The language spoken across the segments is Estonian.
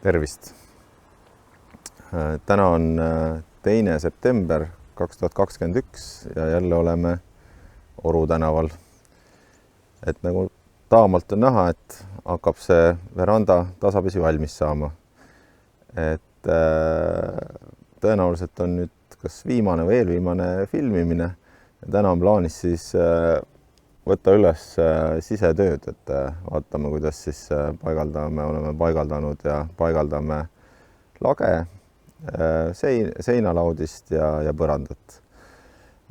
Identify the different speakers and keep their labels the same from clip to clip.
Speaker 1: Tervist! Täna on 2. september 2021 ja jälle oleme Oru tänaval. Et nagu taamalt on näha, et hakkab see veranda tasapisi valmis saama. Et tõenäoliselt on nüüd kas viimane või eelviimane filmimine. Ja täna on plaanis siis võtta üles sisetööd, et vaatame, kuidas siis oleme paigaldanud ja paigaldame lage, seinalaudist ja põrandat.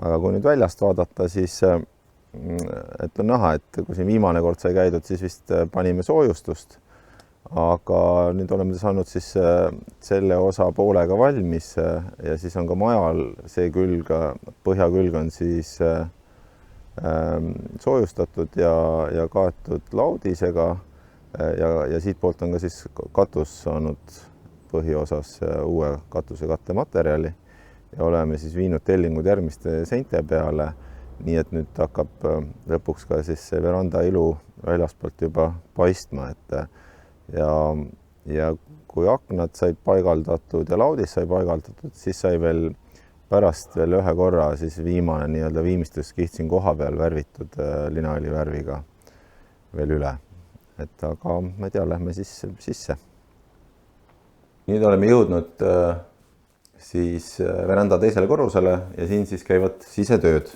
Speaker 1: Aga kui nüüd väljast vaadata, siis et on näha, et kui siin viimane kord sai käidud, siis vist panime soojustust. Aga nüüd oleme saanud siis selle osa poolega valmis ja siis on ka majal see külg, põhjakülg on siis soojustatud ja kaetud laudisega ja siit poolt on ka siis katus saanud põhiosas uue katuse kattematerjali ja oleme siis viinud tellingud järgmiste seinte peale, nii et nüüd hakkab lõpuks ka siis see veranda ilu väljaspoolt juba paistma, ja kui aknad said paigaldatud ja laudis sai paigaldatud, siis sai pärast ühe korra siis viimane nii-öelda viimistluskiht siin koha peal värvitud linaõlivärviga veel üle. Aga ma ei tea, lähme siis sisse. Nüüd oleme jõudnud siis veranda teisele korrusele ja siin siis käivad sisetööd.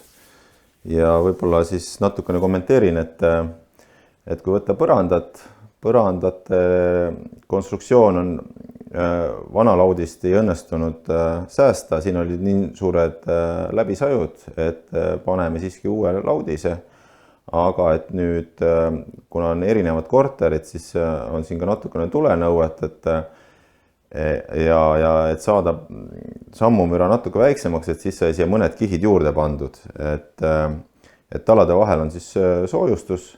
Speaker 1: Ja võib-olla siis natukene kommenteerin, et kui võtta põrandate konstruktsioon on vana laudist ei õnnestunud säästa, siin olid nii suured läbisajud, et paneme siiski uue laudise, aga et nüüd, kuna on erinevad korterid, siis on siin ka natukene tulenõuet, ja et saada sammumüra natuke väiksemaks, et siis sai siia mõned kihid juurde pandud, et talade vahel on siis soojustus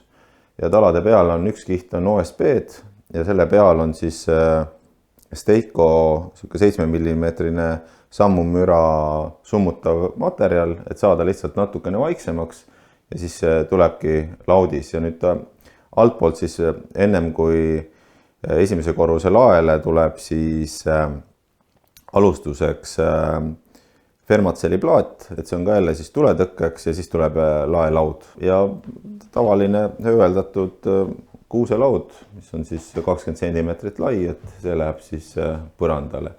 Speaker 1: ja talade peal on üks kiht on OSB-d ja selle peal on siis Steiko 7 mm sammumüra summutav materjal, et saada lihtsalt natukene vaiksemaks ja siis tulebki laudis ja nüüd altpoolt siis ennem kui esimese korruse laele tuleb siis alustuseks fermatselliplaat, et see on ka jälle siis tuletõkkeks ja siis tuleb laelaud ja tavaline hööveldatud kuuselaud, mis on siis 20 cm lai, et see läheb siis põrandale.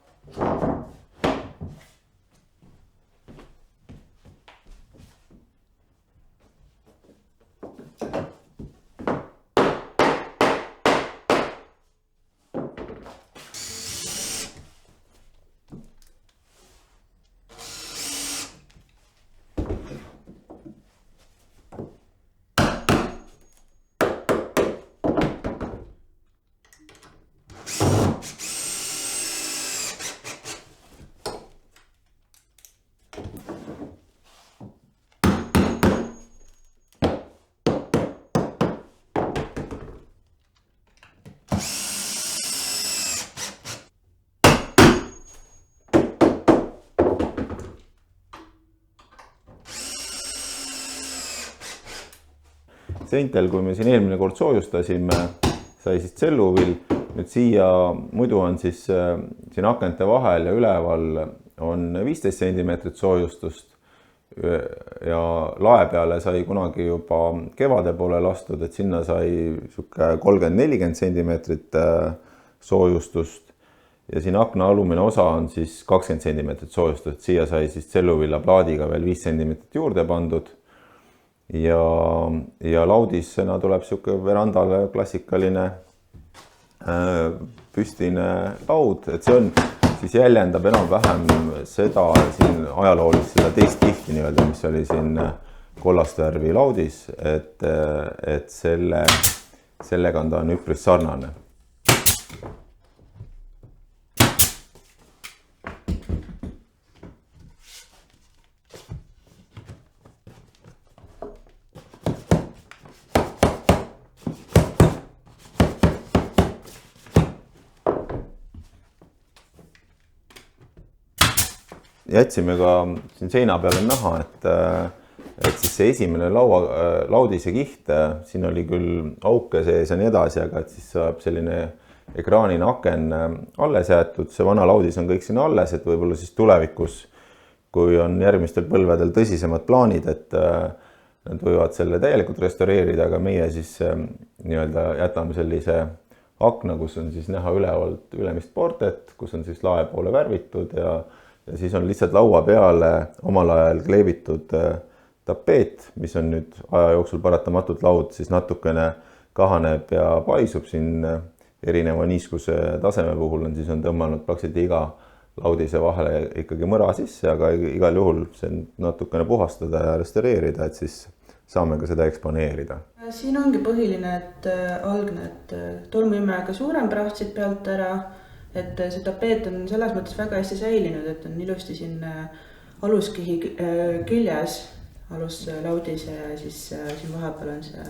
Speaker 1: Seintel, kui me siin eelmine kord soojustasime, sai siis tselluvill. Nüüd siia muidu on siis siin akente vahel ja üleval on 15 cm soojustust ja lae peale sai kunagi juba kevade poole lastud, et sinna sai 30-40 cm soojustust ja siin akna alumine osa on siis 20 cm soojustust, et siia sai siis tselluvilla plaadiga veel 5 cm juurde pandud. Ja laudisena tuleb verandale klassikaline püstine laud, et see on siis jäljendab enam-vähem seda siin ajaloolist, seda teist kihti nii-öelda, mis oli siin kollast värvi laudis, et sellega on ta üpris sarnane. Jätsime ka siin seina peale näha, et siis see esimene laudise kiht, siin oli küll auke sees ja nii edasi, aga et siis saab selline ekraanina aken alles jäetud, see vana laudis on kõik sinna alles, et võib-olla siis tulevikus, kui on järgmistel põlvedel tõsisemad plaanid, et nad võivad selle täielikult restaureerida, aga meie siis nii-öelda jätame sellise akna, kus on siis näha ülevalt ülemist portet, kus on siis lae poole värvitud ja siis on lihtsalt laua peale omal ajal kleebitud tapeet, mis on nüüd aja jooksul paratamatult laud siis natukene kahaneb ja paisub siin erineva niiskuse taseme puhul on siis on tõmmanud praktiliselt iga laudise vahele ikkagi mõra sisse, aga igal juhul see natukene puhastada ja restaureerida, et siis saame ka seda eksponeerida.
Speaker 2: Siin ongi põhiline, et algne, et tolmuimejaga suurem praht siit pealt ära, et see tapeet on selles mõttes väga hästi säilinud, et on ilusti siin aluskihi küljes, aluslaudis ja siis siin vahepeal on see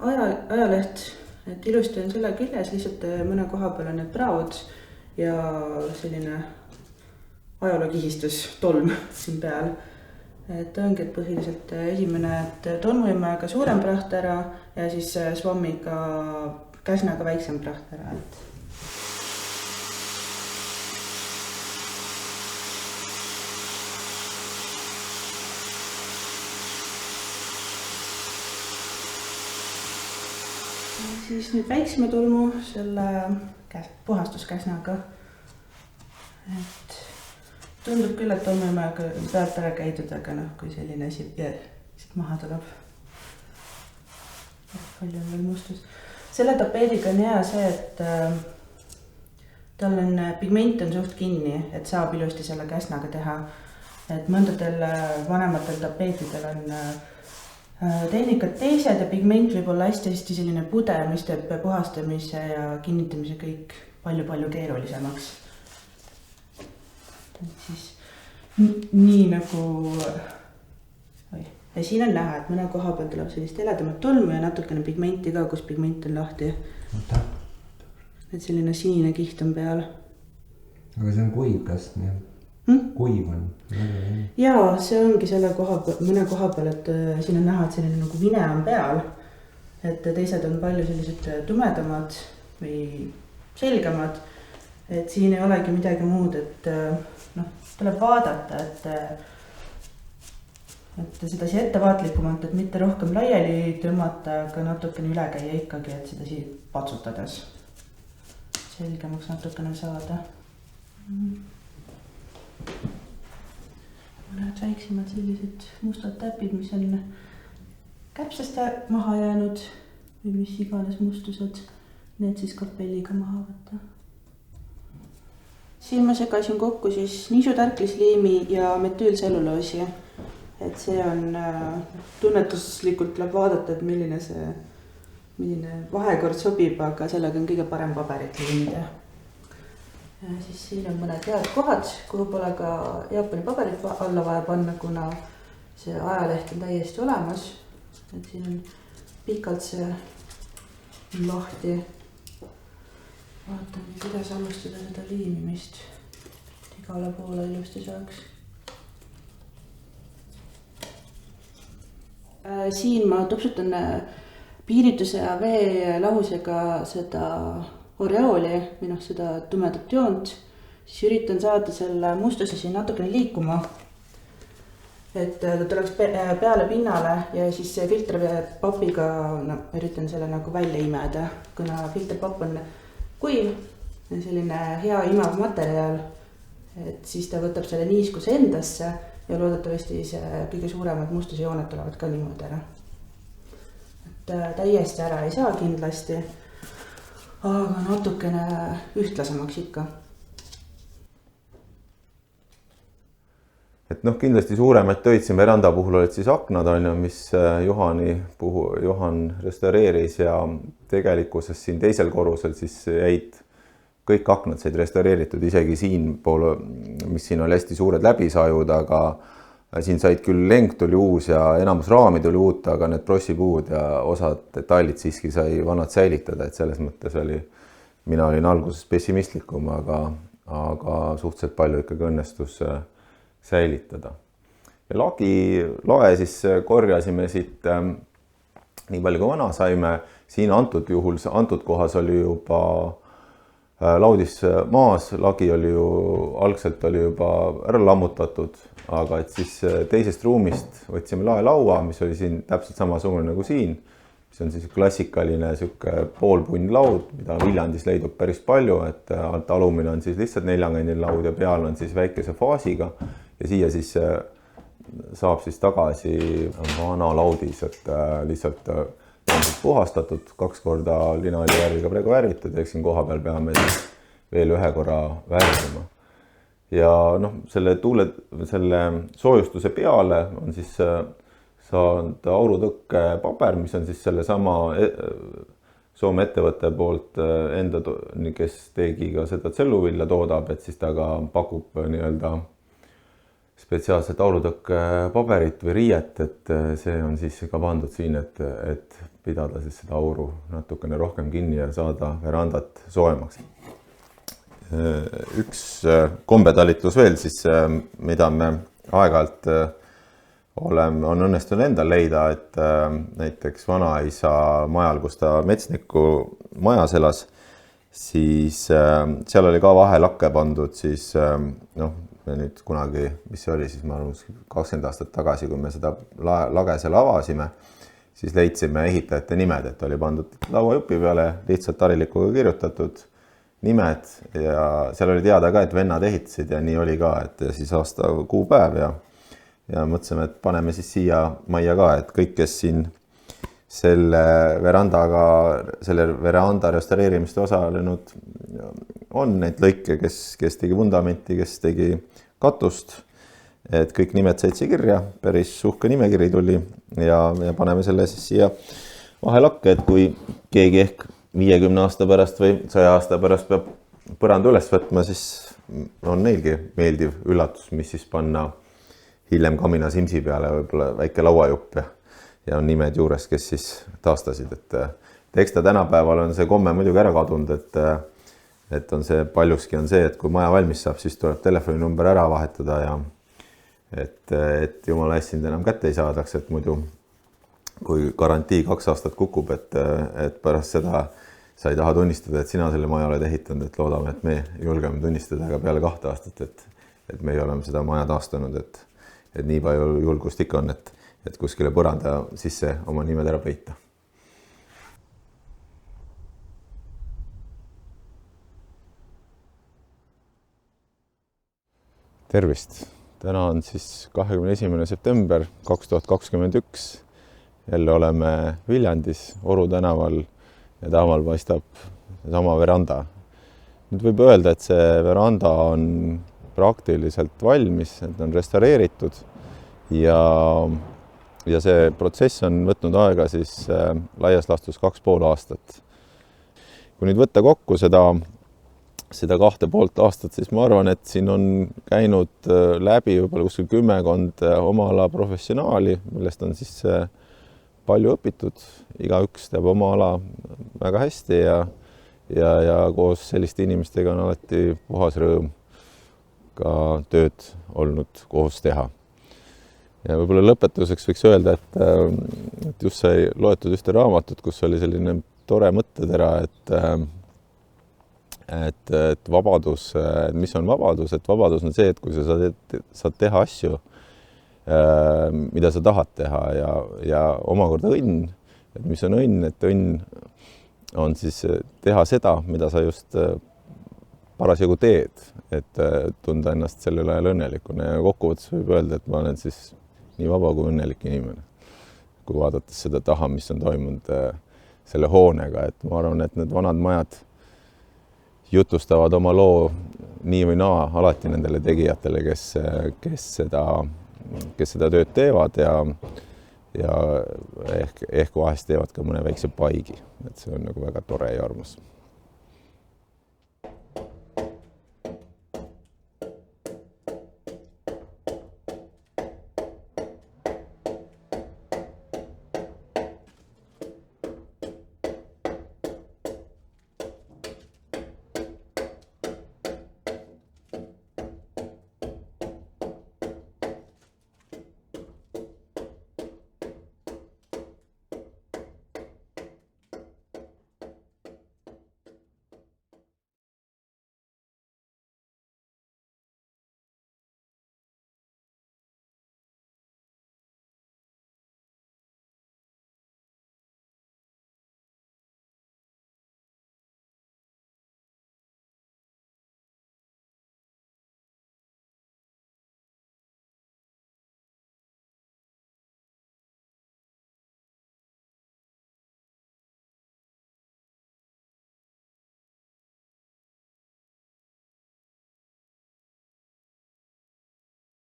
Speaker 2: ajaleht, et ilusti on selle küljes, lihtsalt mõne koha peal on need praod ja selline ajalookihistus tolm siin peal. Et ongi, et põhiliselt esimene, et tolmuimejaga suurem praht ära ja siis swammiga käsnaga väiksem praht ära. Siis nüüd väiksema tolmu selle puhastuskäsnaga. Et tundub küll, et tolmuimejaga pealt ära käidud, aga kui selline asi maha tuleb. Palju on veel mustus. Selle tapeediga on hea see, et tal on pigment on suht kinni, et saab ilusti selle käsnaga teha. Et mõndadel vanematel tapeetidel on tehnikad teised ja pigment võib olla hästi selline pude, mis teeb puhastamise ja kinnitamise kõik palju keerulisemaks. Siis nii nagu ja siin on näha, et mõne koha peal tuleb sellist heledamat tolmu ja natukene pigmenti ka, kus pigment on lahti. Et selline sinine kiht on peal.
Speaker 3: Aga see on kuiv käst, nii? Kuiv on?
Speaker 2: Jaa, see ongi selle mõne koha peal, et siin on näha, et selline nagu vine on peal. Et teised on palju sellised tumedamad või selgemad. Et siin ei olegi midagi muud, et tuleb vaadata, et seda siia ettevaatlikumalt, et mitte rohkem laiali tõmmata, aga natukene üle käia ikkagi, et seda siia patsutades selgemaks natukene saada. Mõned väiksemad sellised mustad täpid, mis on käpsest maha jäänud või mis iganes mustused, need siis kapelliga maha võtta. Siin ma segasin kokku siis niisutärklisliimi ja metüülselluloosi. Et see on tunnetuslikult tuleb vaadata, et milline vahekord sobib, aga sellega on kõige parem paberit liimida. Ja siis siin on mõned head kohad, kuhu pole ka Jaapani paberit alla vaja panna, kuna see ajaleht on täiesti olemas. Et siin on pikalt see lahti. Vaatame, kuidas alustada seda liimimist, et igale poole ilusti saaks. Siin ma tupsutan piirituse ja vee lahusega seda oreooli, seda tumedat joont, siis üritan saada selle mustuse siin natukene liikuma, et ta tuleks peale pinnale ja siis filterpapiga üritan selle nagu välja imeda, kuna filterpapp on kuiv, selline hea imav materjal, et siis ta võtab selle niiskuse endasse ja loodetavasti see kõige suuremad mustuse jooned tulevad ka niimoodi ära. Et täiesti ära ei saa kindlasti, aga natukene ühtlasemaks ikka.
Speaker 1: Et kindlasti suuremaid töid siin veranda puhul olid siis aknad, mis Juhan restaureeris ja tegelikkuses siin teisel korrusel siis jäid kõik aknad said restaureeritud, isegi siin pool, mis siin oli hästi suured läbisajud, aga siin said küll leng tuli uus ja enamus raami tuli uut, aga need prossipuud ja osad detailid siiski sai vanad säilitada, et selles mõttes mina olin alguses pessimistlikum, aga suhteliselt palju ikkagi õnnestus säilitada. Ja lae siis korjasime siit nii palju kui vana saime. Siin antud kohas oli juba laudis maas, lagi oli ju, algselt oli juba ära lammutatud, aga et siis teisest ruumist võtsime laelaua, mis oli siin täpselt samasugune nagu siin, mis on siis klassikaline sihuke poolpunn laud, mida Viljandis leidub päris palju, et alt alumine on siis lihtsalt neljakandine laud ja peal on siis väikese faasiga ja siia siis saab siis tagasi vana laudis, et lihtsalt on siis puhastatud, 2 korda linaõlivärviga praegu värvitud, eks siin koha peal peame siis veel 1 korra värvima. Ja noh, selle soojustuse peale on siis saanud aurutõkke paber, mis on siis selle sama Soome ettevõtte poolt enda, kes tegi ka seda tselluvilla toodab, et siis ta ka pakub nii-öelda spetsiaalset aurutõkke paberit või riiet, et see on siis ka pandud siin, et pidada siis seda auru natukene rohkem kinni ja saada verandat soojemaks. Üks kombetalitlus veel siis, mida me aeg-ajalt on õnnestunud endal leida, et näiteks vanaisa majal, kus ta metsniku majas elas, siis seal oli ka vahelakke pandud, siis noh, me nüüd kunagi, mis see oli, siis ma arvan 20 aastat tagasi, kui me seda lage seal avasime, siis leidsime ehitajate nimed, et oli pandud lauajupi peale lihtsalt harilikuga kirjutatud nimed ja seal oli teada ka, et vennad ehitasid ja nii oli ka, et siis aasta kuupäev ja mõtlesime, et paneme siis siia majja ka, et kõik, kes siin selle veranda restaureerimist osalenud on neid lõike, kes tegi vundamenti, kes tegi katust, et kõik nimed said siia kirja, päris uhke nimekiri tuli ja paneme selle siis siia vahelakke, et kui keegi ehk 50 aasta pärast või 100 aasta pärast peab põranda üles võtma, siis on neilgi meeldiv üllatus, mis siis panna hiljem Kamina Simsi peale võib-olla väike lauajupp ja on nimed juures, kes siis taastasid, et eks ta tänapäeval on see komme muidugi ära kadunud, et on see paljuski on see, et kui maja valmis saab, siis tuleb telefoninumber ära vahetada ja et jumala eest sind enam kätte ei saadaks, et muidu kui garantii 2 aastat kukub, et pärast seda sa ei taha tunnistada, et sina selle maja oled ehitanud, et loodame, et me julgeme tunnistada ka peale 2 aastat, et meie oleme seda maja taastanud, et nii palju julgust ikka on, et kuskile põranda sisse oma nimed ära peita. Tervist! Täna on siis 21. september 2021. Jälle oleme Viljandis Oru tänaval ja tänaval paistab sama veranda. Nüüd võib öelda, et see veranda on praktiliselt valmis, et on restaureeritud ja see protsess on võtnud aega siis laias laastus 2,5 aastat. Kui nüüd võtta kokku seda 2,5 aastat, siis ma arvan, et siin on käinud läbi võib-olla kuskil 10 oma ala professionaali, millest on siis palju õpitud. Igaüks teab oma ala väga hästi ja koos selliste inimestega on alati puhas rõõm ka tööd olnud koos teha. Ja võib-olla lõpetuseks võiks öelda, et just sai loetud ühte raamatut, kus oli selline tore mõttetera, et vabadus, mis on vabadus, et vabadus on see, et kui sa saad teha asju, mida sa tahad teha ja omakorda õnn, et mis on õnn, et õnn on siis teha seda, mida sa just parasjagu teed, et tunda ennast sellel ajal õnnelikuna ja kokkuvõttes võib öelda, et ma olen siis nii vaba kui õnnelik inimene, kui vaadates seda taha, mis on toimunud selle hoonega, et ma arvan, et need vanad majad jutustavad oma loo nii või naa alati nendele tegijatele, kes seda tööd teevad ja ehk vahest teevad ka mõne väikse paigi, et see on nagu väga tore ja armas.